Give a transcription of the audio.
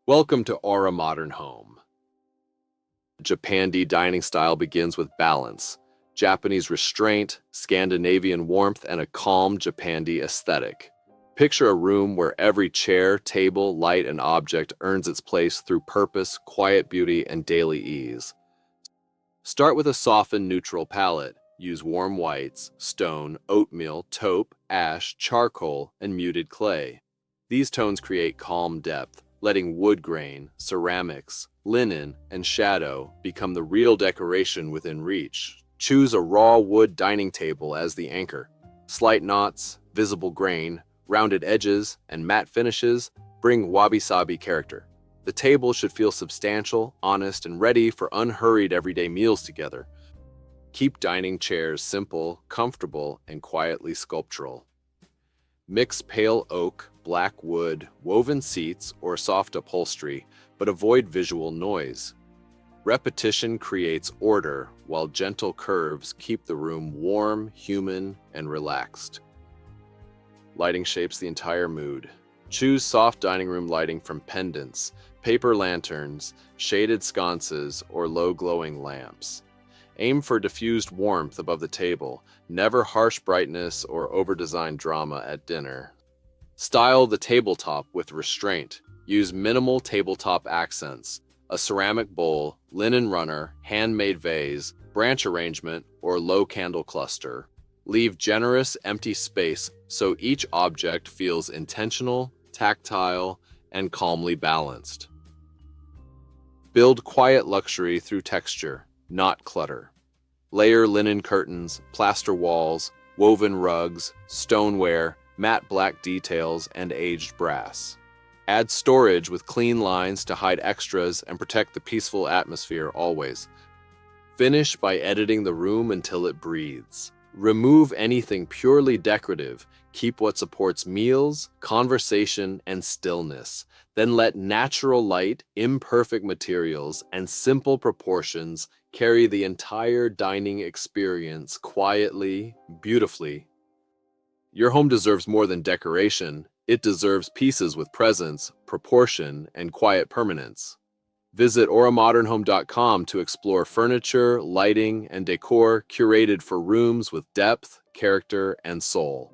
Welcome to Aura Modern Home. Japandi dining style begins with balance, Japanese restraint, Scandinavian warmth, and a calm Japandi aesthetic. Picture a room where every chair, table, light, and object earns its place through purpose, quiet beauty, and daily ease. Start with a softened, neutral palette. Use warm whites, stone, oatmeal, taupe, ash, charcoal, and muted clay. These tones create calm depth, letting wood grain, ceramics, linen, and shadow become the real decoration within reach. Choose a raw wood dining table as the anchor. Slight knots, visible grain, rounded edges, and matte finishes bring wabi-sabi character. The table should feel substantial, honest, and ready for unhurried everyday meals together. Keep dining chairs simple, comfortable, and quietly sculptural. Mix pale oak, black wood, woven seats, or soft upholstery, but avoid visual noise. Repetition creates order, while gentle curves keep the room warm, human, and relaxed. Lighting shapes the entire mood. Choose soft dining room lighting from pendants, paper lanterns, shaded sconces, or low glowing lamps. Aim for diffused warmth above the table, never harsh brightness or over-designed drama at dinner. Style the tabletop with restraint. Use minimal tabletop accents, a ceramic bowl, linen runner, handmade vase, branch arrangement, or low candle cluster. Leave generous, empty space so each object feels intentional, tactile, and calmly balanced. Build quiet luxury through texture, not clutter. Layer linen curtains, plaster walls, woven rugs, stoneware, matte black details, and aged brass. Add storage with clean lines to hide extras and protect the peaceful atmosphere always. Finish by editing the room until it breathes. Remove anything purely decorative. Keep what supports meals, conversation, and stillness. Then let natural light, imperfect materials, and simple proportions carry the entire dining experience quietly, beautifully. Your home deserves more than decoration. It deserves pieces with presence, proportion, and quiet permanence. Visit auramodernhome.com to explore furniture, lighting, and decor curated for rooms with depth, character, and soul.